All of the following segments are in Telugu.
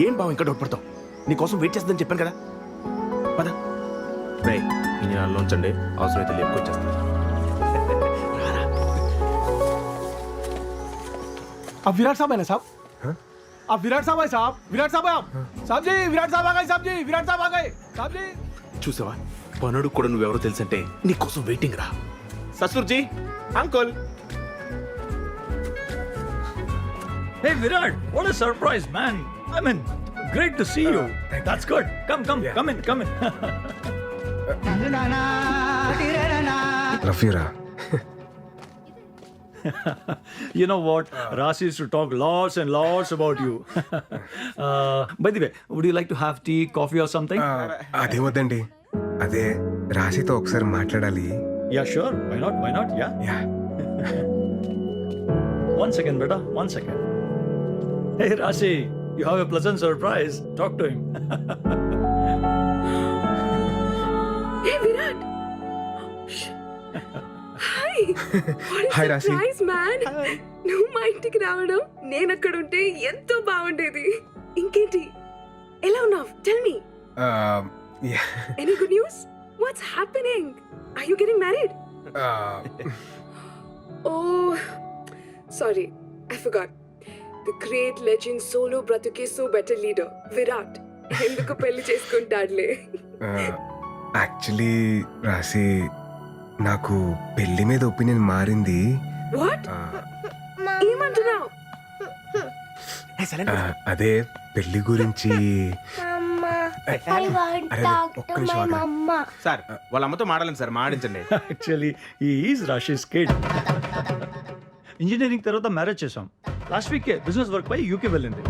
ఏం బావ ఇంకా డౌట్ పడతావు? నీకోసం వెయిట్ చేస్తుందని చెప్పాను కదా. పద రే, ఇన్ని నాలో ఉంచండి, అవసరమైతే లేపుకొచ్చేస్తాను. अब विराट साहब है ना साहब? अब विराट साहब है साहब? विराट साहब है आप? साहब जी विराट साहब आ गए साहब जी, विराट साहब आ गए साहब जी. చూసావా, పనుడు కూడా నువ్వెవరో తెలుసంటే నీకోసం వెయిటింగ్ రా. ససూర్జీ, uncle. Hey Virat, what a surprise, man. I mean, great to see you. That's good. Come in. రఫీరా, You know what? Rasi used to talk lots and lots about you. By the way, would you like to have tea, coffee or something? అదే వద్దండి, అదే రాశితో ఒకసారి మాట్లాడాలి. Yeah, sure. Why not? Yeah. Yeah. One second, beta. 1 second. Hey Rasi, you have a pleasant surprise. Talk to him. Hey Virat. Hi. What a Hi, Rasi. surprise, man. నువ్వు మా ఇంటికి రావడం నేను అక్కడ ఉంటే ఎంతో బాగుండేది. ఇంకేంటి, ఎలా ఉన్నావు? Tell me. Yeah. Any good news? What's happening? Are you getting married? Oh, sorry. I forgot. The great legend solo bratuke so better leader Virat ఎందుకు పెళ్లి చేసుకుంటాడులే. యాక్చువల్లీ రాశి, నాకు పెళ్లి మీద ఒపీనియన్ మారింది. వాట్? ఏమంటున్నావు? అదే పెళ్లి గురించి. సార్, వాళ్ళ అమ్మతో మాడాలని సార్, మాడించండి. Actually, he is Rashi's kid. Engineering తర్వాత మ్యారేజ్ చేసాం. లాస్ట్ వీక్ బిజినెస్ వర్క్ పై యూకే వెళ్ళింది.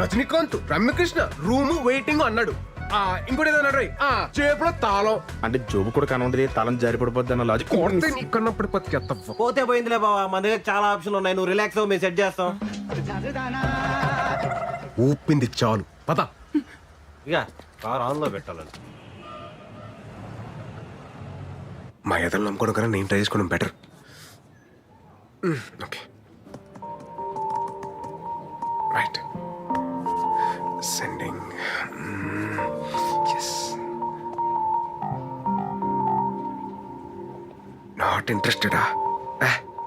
రజనీకాంత్, రమ్యకృష్ణ రూము వెయిటింగ్ అన్నాడు. ఇంకోటి ఏదో అన్నాడు, చేపలో తాళం అంటే జోబు కూడా కనుండదు, తలం జారి పడిపోద్ది అన్న లాజిక్. కొడితే నీకన్నప్పుడు పత్తి పోతే పోయిందిలే బావా, మన దగ్గర చాలా ఆప్షన్లు ఉన్నాయి. నువ్వు రిలాక్స్ అవ్వు, మేము సెట్ చేస్తాం. ఊపింది చాలు, పద. ఇక కార్ ఆన్ లో పెట్టాలని. మా ఎదలు నమ్ముకోవడం కన్నా నేను ట్రై చేసుకోవడం better. Okay, right. Sending. Yes. Not ఇంట్రెస్టెడా?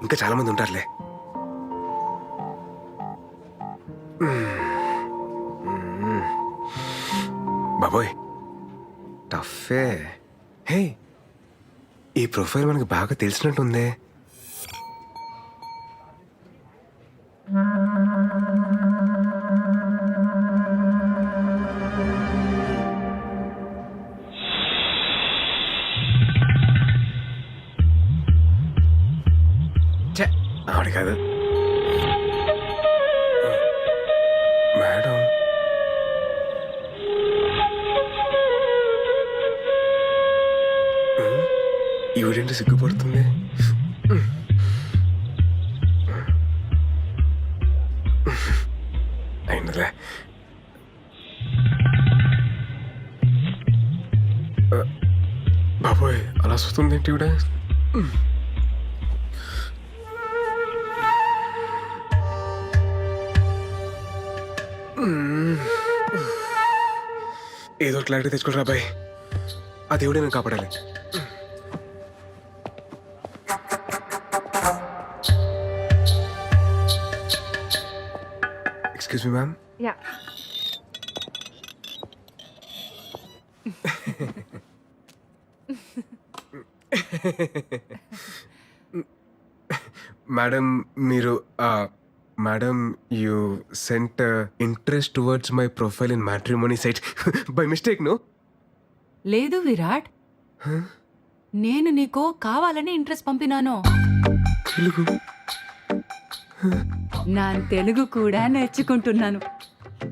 ఇంకా చాలా మంది ఉంటారులే. బాబోయ్, టఫే. హే, ఈ ప్రొఫైల్ మనకి బాగా తెలిసినట్టుందే. ఆవిడ కాదు మేడం. ఈవిడేంటి సిగ్గుపడుతుంది? అయినలే. బాబోయ్, అలా వస్తుంది ఏంటి ఈవిడ? ఏదో క్లారిటీ తెచ్చుకోరా బాయ్, ఆ దేవుడే నేను కాపాడాలి. Excuse me ma'am. Yeah. Madam, మీరు madam, you sent interest towards my profile in matrimony site by mistake, no? లేదు విరాట్, నేను నీకు కావాలని ఇంట్రెస్ట్ పంపినాను. తెలుగు? నా తెలుగు కూడా నేర్చుకుంటున్నాను.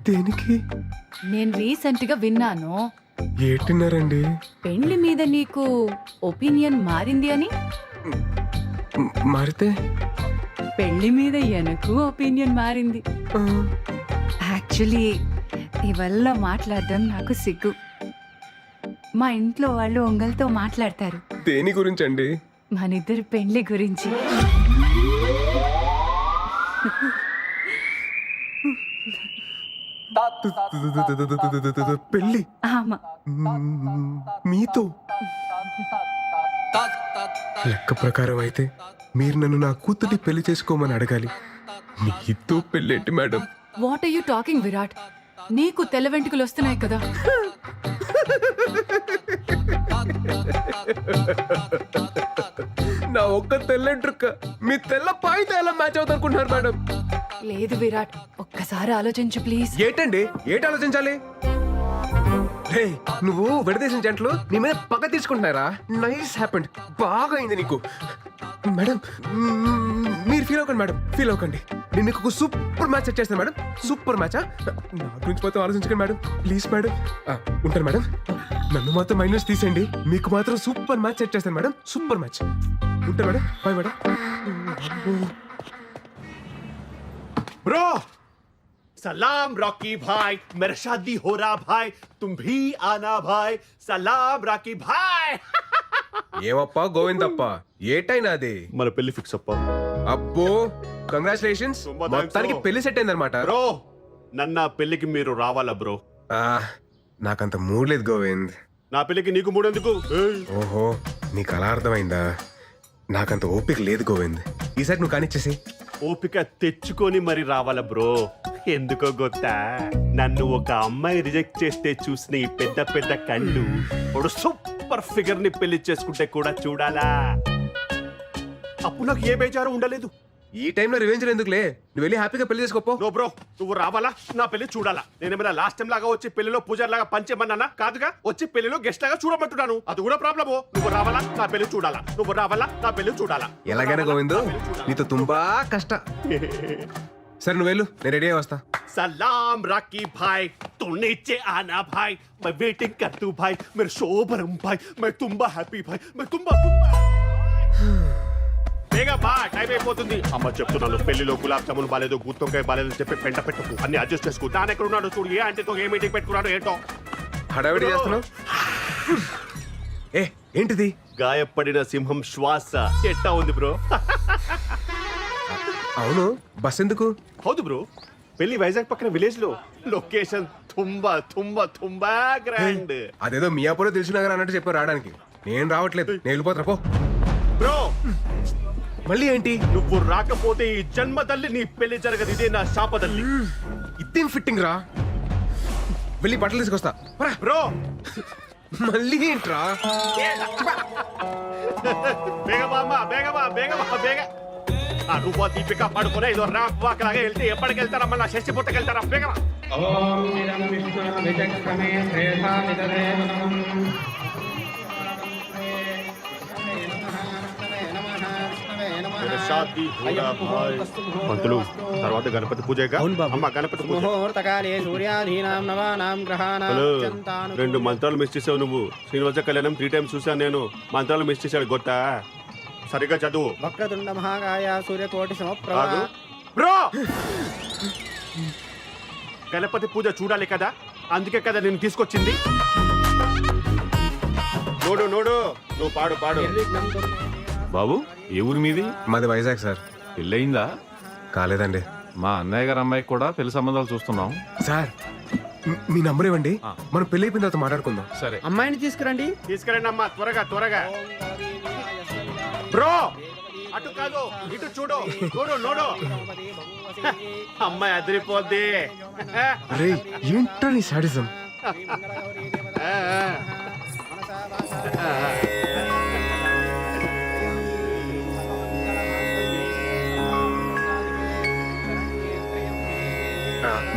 దేనికి? నేను రీసెంట్ గా విన్నాను, ఏటిన్నారండి? పెళ్లి మీద నీకు ఒపీనియన్ మారింది అని. మారితే? పెళ్లి మీద ఎనకు ఒపీనియన్ మారింది. యాక్చువల్లీ ఇవల్ల మాట్లాడడం నాకు సిగ్గు. మా ఇంట్లో వాళ్ళు ఒంగల్తో మాట్లాడతారు దేని గురించి అండి? మనిద్దరి పెళ్లి గురించి. పెళ్ళి ఆమా, మీతో? లెక్క ప్రకారం అయితే మీరు నన్ను నా కూతుర్ని పెళ్లి చేసుకోమని అడగాలి. మీతో పెళ్ళేంటి madam? What are you talking Virat? నీకు తెల్ల వెంట్రుకలు వస్తున్నాయి కదా. నా ఒక్క తెల్లంట్రుక్క మీ తెల్ల పాయితో ఎలా మ్యాచ్ అవుతారుకుంటున్నారు మేడం? లేదు విరాట్, ఒక్కసారి ఆలోచించు ప్లీజ్. ఏటండి ఏటి ఆలోచించాలి? హే, నువ్వు విడదీసిన జంటలు నీ మీద పగ తీసుకుంటున్నారా? నైస్ హ్యాపెండ్, బాగా అయింది నీకు. మేడం మీరు ఫీల్ అవ్వకండి మేడం, ఫీల్ అవ్వకండి. నేను మీకు ఒక సూపర్ మ్యాచ్ సెట్ చేస్తాను మేడం. సూపర్ మ్యాచా? నా గురించి మొత్తం ఆలోచించకండి మేడం, ప్లీజ్ మేడం. ఉంటాను మేడం. నన్ను మాత్రం మైనస్ తీసేయండి, మీకు మాత్రం సూపర్ మ్యాచ్ సెట్ చేస్తాను మేడం. Super match. ఉంటాను మేడం, బాయ్ మేడం. ब्रो सलाम रॉकी भाई, मेरा शादी हो रहा भाई, तुम भी आना भाई. सलाम रॉकी भाई. ఏమప్పా గోవిందప్ప, ఏటైనా అది? మన పెళ్లి ఫిక్స్ అప్ప అబ్బో కంగ్రాచులేషన్స్, తుంబా thanks మొత్తానికి bro. పెళ్లి సెట్ అయిందనమాట. బ్రో. నన్న పెళ్లికి మీరు రావాలా బ్రో? నాకంత మూడ్ లేదు గోవింద్. నా పెళ్లికి నీకు మూడెందుకు? ఓహో, నీకు అలా అర్థమైందా? నాకంత ఓపిక లేదు గోవింద్, ఈసారి నువ్వు కానిచ్చేసి. ఓపిక తెచ్చుకొని మరి రావాలా బ్రో? ఎందుకో గొత్తా, నన్ను ఒక అమ్మాయి రిజెక్ట్ చేస్తే చూసిన ఈ పెద్ద పెద్ద కళ్ళు ఒక సూపర్ ఫిగర్ ని పెళ్లి చేసుకుంటే కూడా చూడాలా? అప్పుడు నాకు ఏ బేజారు ఉండలేదు. ఈ టైంలో రివెంజ్ ఎందుకులే, నువ్వు వెళ్ళి హ్యాపీగా పెళ్లి చేసుకోపో. నో బ్రో, నువ్వు రావాలా, నా పెళ్లి చూడాలా? నేనేమైనా లాస్ట్ టైం లాగా వచ్చి పెళ్లిలో పూజారి లాగా పంచేమన్నానా? కాదుగా, వచ్చి పెళ్లిలో గెస్ట్ లాగా చూడమంటున్నాను. అది కూడా ప్రాబ్లము. నువ్వు రావాలా, నా పెళ్లి చూడాలా? నువ్వు రావాలా, నా పెళ్లి చూడాలా? ఎలాగైనా గోవింద్, నీతో తుంబా కష్ట. సరే నువ్వు వెళ్ళు, నేను రెడీ అయ్యి వస్తా. सलाम राकी भाई, तो नीचे आना भाई, मैं वेटिंग कर तू भाई, मेरे शोभरम भाई, मैं तुम्बा हैप्पी भाई, मैं तुम्बा బేగా బా, టైం అయిపోతుంది. అమ్మ చెప్తున్నాను, పెళ్లిలో గులాబ్ జామున్ బాలేదు, గుత్తొంకాయ బాలేదు చెప్పి పెంట పెట్టుకు, అన్ని అడ్జస్ట్ చేసుకో. దాని ఎక్కడ ఉన్నాడు చూడు, ఏ అంటే ఏ మీటింగ్ పెట్టుకున్నాడు ఏంటో. హడావిడి చేస్తున్నావు. ఏ ఏంటిది? గాయపడిన సింహం శ్వాస ఎట్టా ఉంది బ్రో? అవును, బస్ ఎందుకు? హౌదు బ్రో, పెళ్లి వైజాగ్ పక్కన విలేజ్ లో, లొకేషన్ తుంబా తుంబా తుంబా గ్రాండ్. అదేదో మియాపూర్ తెలిసినగర్ అన్నట్టు చెప్పారు రావడానికి. నేను రావట్లేదు, నేను వెళ్ళిపోతున్నా పో. బ్రో మళ్ళీ ఏంటి? నువ్వు రాకపోతే ఈ జన్మదల్లి నీ పెళ్లి జరగదు. ఇదే నా శాపదల్లి. ఇదేం ఫిట్టింగ్ రా? వెళ్ళి బట్టలు తీసుకొస్తా. పరా. బ్రో మళ్ళీ ఏంట్రా? బేగమా అమ్మ, బేగమా బేగమా బేగ. ఆ రూపా దీపిక పడుకునే ఇదో ర్యాంప్ వాక్ లాగా వెళ్తే ఎప్పటికి వెళ్తారా? మళ్ళీ షష్టి పుట్టకి వెళ్తారా? బేగమా. పంతులు, తర్వాత గణపతి పూజ. అమ్మ గణపతి పూజ. ముహూర్తకాలే సూర్యాధీనాం నవానాం గ్రహాణాం హలో, అత్యంతాను 2 మంత్రాలు మిస్ చేసావు నువ్వు. శ్రీనివాస కళ్యాణం 3 times చూసాను నేను. మంత్రాలు మిస్ చేశాడు గొత్తా. సరిగ్గా చదువు. వక్రతుండ మహాకాయ సూర్యకోటి సమప్రభ. కాదు బ్రో, గణపతి పూజ చూడాలి కదా, అందుకే కదా నేను తీసుకొచ్చింది. నోడు నోడు, నువ్వు పాడు పాడు. బాబు, ఏ ఊరి మీది? మాది వైజాగ్ సార్. పెళ్ళయిందా? కాలేదండి. మా అన్నయ్య గారు అమ్మాయికి కూడా పెళ్లి సంబంధాలు చూస్తున్నాం. సార్ మీ నంబర్ ఇవ్వండి, మనం పెళ్లి అయిపోయిన తర్వాత మాట్లాడుకుందాం. సరే. అమ్మాయిని తీసుకురండి. తీసుకురండి అమ్మా, త్వరగా త్వరగా. బ్రో అటు కాదు, ఇటు చూడు. నోడు నోడు, అమ్మాయి అదిరిపోద్ది. అరే ఏంట్రా నీ సాడిజం?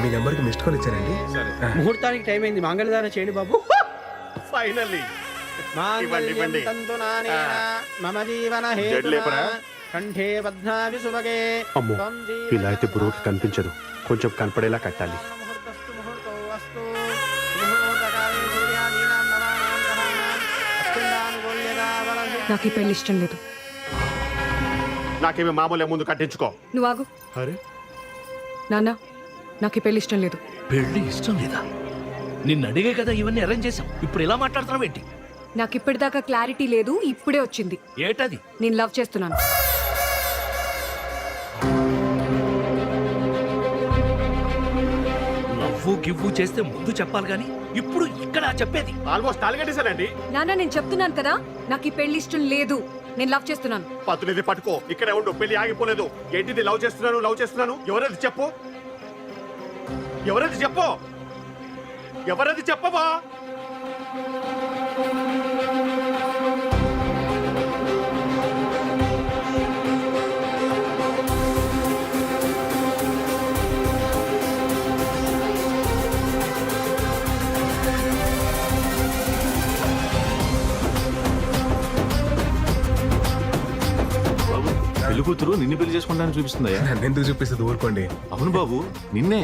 మీ నెంబర్కి మిస్డ్ కాల్ ఇచ్చారండి. ముహూర్తానికి టైం అయింది, మంగళదానం చేయండి బాబు. ఫైనల్లీ మాంగళ్యం తంతు నానేన మమ జీవన జడ్లు లేపరా? హేతునా కంఠే బధ్నామి సుభగే. అమ్మో, ఇలా అయితే బ్రోకి కనిపించదు, కొంచెం కనపడేలా కట్టాలి. ముహూర్తస్తు ముహూర్తో అస్తు. ముహూర్తకాలే సూర్యాధీనాం నవానాం గ్రహాణాం అత్యంతానుకూల్యతా వలసి. నాకు ఈ పెళ్లి ఇష్టం లేదు. నాకేమి మామూలే, ముందు కట్టించుకో. నువ్వు ఆగు. అరే నాన్న, నాకు ఈ పెళ్లి ఇష్టం లేదు. పెళ్లి ఇష్టం లేదా? నిన్ను అడిగే కదా ఇవన్నీ అరేంజ్ చేసాం. ఇప్పుడు ఇలా మాట్లాడుతున్నావు ఏంటి? నాకు ఇప్పటిదాకా క్లారిటీ లేదు, ఇప్పుడే వచ్చింది. ఏటది? నేను లవ్ చేస్తున్నాను. లవ్వు గివ్వు చేస్తే ముందు చెప్పాలి గాని ఇప్పుడు ఇక్కడ చెప్పేది. ఆల్మోస్ట్ తాలిగట్టేశానండి. నాన్న నేను చెప్తున్నాను కదా, నాకు ఈ పెళ్లి ఇష్టం లేదు. నేను లవ్ చేస్తున్నాను. పత్తునిది పట్టుకో, ఇక్కడే ఉండు, పెళ్లి ఆగిపోలేదు. ఏంటిది లవ్ చేస్తున్నాను? ఎవరది చెప్పు, ఎవరది చెప్పవా? బాబు పెళ్లి కూతురు నిన్ను పెళ్లి చేసుకుంటానని చూపిస్తుందయ్యా. నన్ను ఎందుకు చూపిస్తుంది, ఊరుకోండి. అవును బాబు, నిన్నే.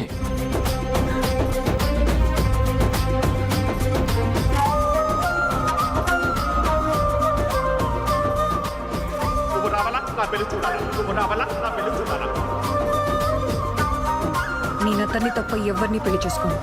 నువ్వు రావాలా నా పెళ్లి చూడాలా? నేను అతన్ని తప్ప ఎవరిని పెళ్లి చేసుకోను.